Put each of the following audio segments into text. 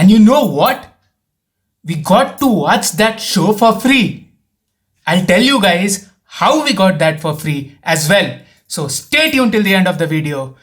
And you know what? We got to watch that show for free. I'll tell you guys how we got that for free as well. So stay tuned till the end of the video.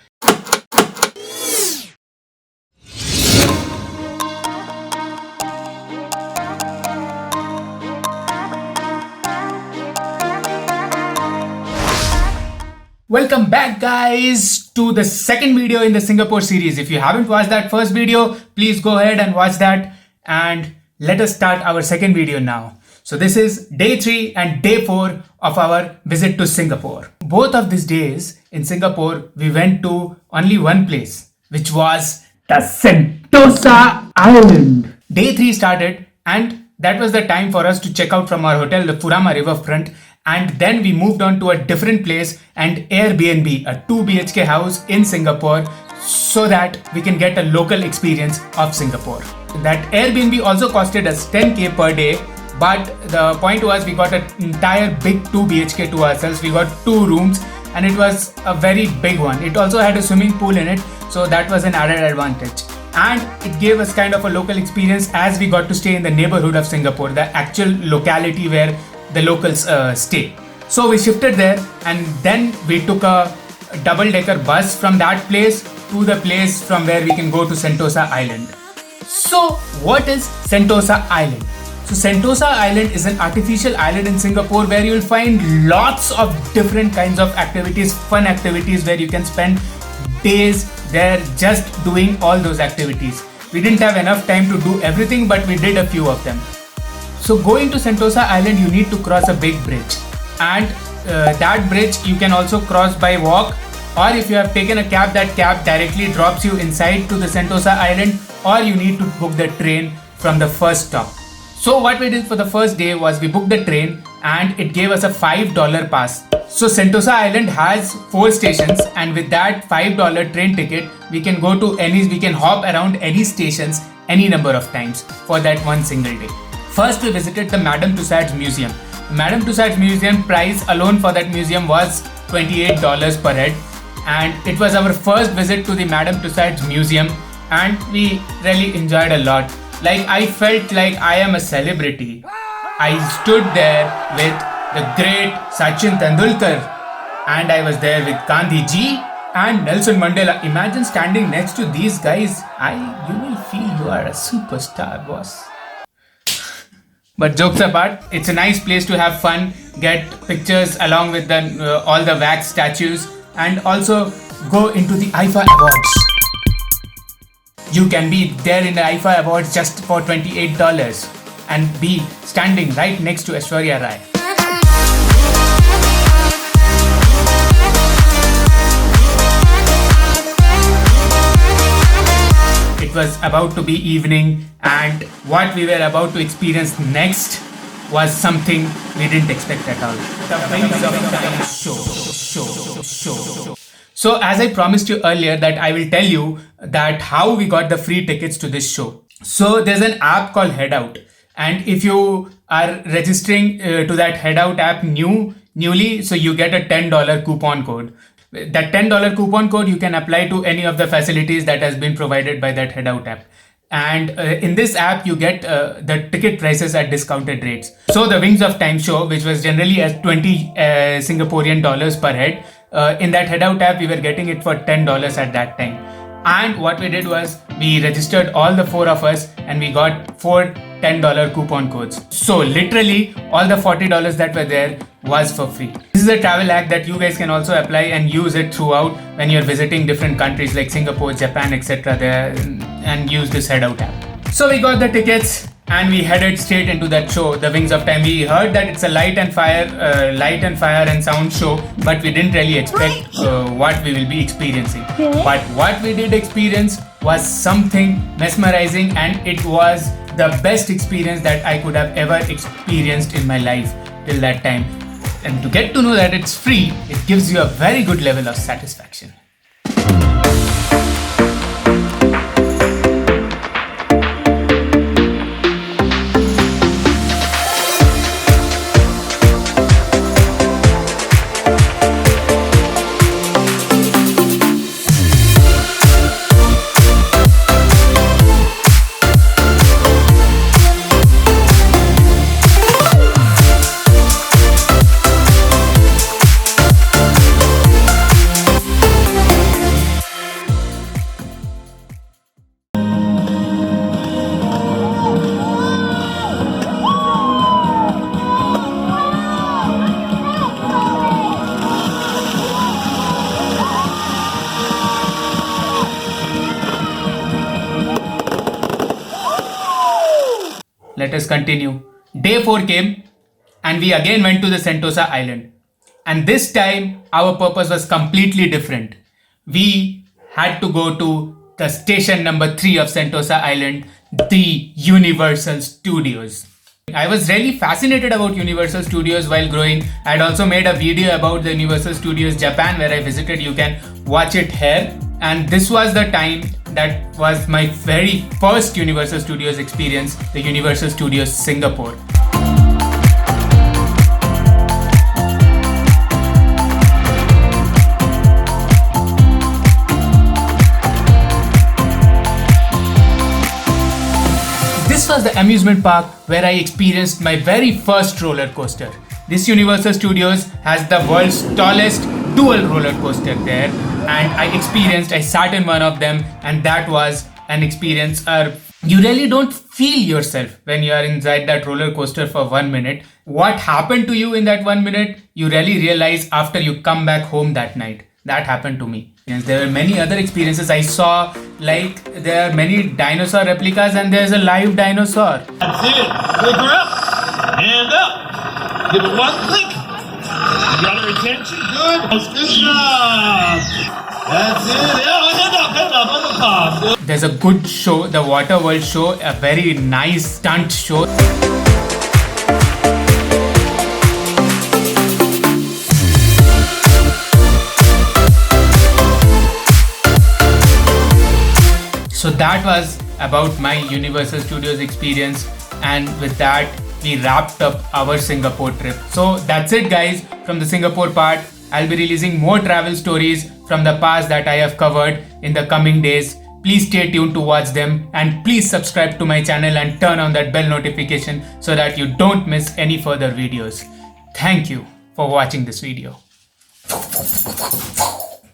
Welcome back guys to the second video in the Singapore series. If you haven't watched that first video, please go ahead and watch that, and let us start our second video now. So this is day 3 and day 4 of our visit to Singapore. Both of these days in Singapore, we went to only one place, which was the Sentosa Island. Day 3 started, and that was the time for us to check out from our hotel, the Furama riverfront. And then we moved on to a different place and Airbnb, a 2 BHK house in Singapore, so that we can get a local experience of Singapore. That Airbnb also costed us 10k per day, but the point was we got an entire big 2 BHK to ourselves. We got 2 rooms and it was a very big one. It also had a swimming pool in it, so that was an added advantage. And it gave us kind of a local experience as we got to stay in the neighborhood of Singapore, the actual locality where the locals stay. So we shifted there, and then we took a double-decker bus from that place to the place from where we can go to Sentosa Island. So what is Sentosa Island? So Sentosa Island is an artificial island in Singapore where you will find lots of different kinds of activities, fun activities, where you can spend days there just doing all those activities. We didn't have enough time to do everything, but we did a few of them. So going to Sentosa Island, you need to cross a big bridge, and that bridge you can also cross by walk, or if you have taken a cab, that cab directly drops you inside to the Sentosa Island, or you need to book the train from the first stop. So what we did for the first day was we booked the train, and it gave us a $5 pass. So Sentosa Island has 4 stations, and with that $5 train ticket, we can hop around any stations any number of times for that one single day. First, we visited the Madamme Tussauds Museum. The Madamme Tussauds Museum price alone for that museum was $28 per head, and it was our first visit to the Madamme Tussauds Museum, and we really enjoyed a lot. Like, I felt like I am a celebrity. I stood there with the great Sachin Tendulkar, and I was there with Gandhi ji and Nelson Mandela. Imagine standing next to these guys. You will feel you are a superstar, boss. But jokes apart, it's a nice place to have fun, get pictures along with all the wax statues, and also go into the IFA Awards. You can be there in the IFA Awards just for $28 and be standing right next to Aishwarya Rai. It was about to be evening, and what we were about to experience next was something we didn't expect at all. The Wings of Time show. So as I promised you earlier that I will tell you that how we got the free tickets to this show. So there's an app called Headout, and if you are registering to that Headout app newly, so you get a $10 coupon code. That $10 coupon code you can apply to any of the facilities that has been provided by that Headout app. And in this app you get the ticket prices at discounted rates. So the Wings of Time show, which was generally at 20 Singaporean dollars per head, in that Headout app we were getting it for $10 at that time. And what we did was we registered all the 4 of us, and we got 4 $10 coupon codes. So literally all the $40 that were there was for free. This is a travel hack that you guys can also apply and use it throughout when you're visiting different countries like Singapore, Japan, etc. there, and use this Headout app. So we got the tickets and we headed straight into that show, The Wings of Time. We heard that it's a light and fire and sound show, but we didn't really expect what we will be experiencing. But what we did experience was something mesmerizing, and it was the best experience that I could have ever experienced in my life till that time. And to get to know that it's free, it gives you a very good level of satisfaction. let us continue. Day 4 came and we again went to the Sentosa Island. And this time our purpose was completely different. We had to go to the station number 3 of Sentosa Island, the Universal Studios. I was really fascinated about Universal Studios while growing. I had also made a video about the Universal Studios Japan where I visited. You can watch it here. And this was the time that was my very first Universal Studios experience, the Universal Studios Singapore. This was the amusement park where I experienced my very first roller coaster. This Universal Studios has the world's tallest dual roller coaster there, and I sat in one of them, and that was an experience. You really don't feel yourself when you are inside that roller coaster for 1 minute. What happened to you in that 1 minute, you really realize after you come back home that night. That happened to me. Yes, there were many other experiences I saw, like there are many dinosaur replicas and there's a live dinosaur. That's it. Click her up. Hand up. Give it one click. You got her attention. Good. Good job. That's it. Yeah, hand up on the top. There's a good show, the Water World show, a very nice stunt show. So that was about my Universal Studios experience, and with that we wrapped up our Singapore trip. So that's it guys from the Singapore part. I'll be releasing more travel stories from the past that I have covered in the coming days. Please stay tuned to watch them, and please subscribe to my channel and turn on that bell notification so that you don't miss any further videos. Thank you for watching this video.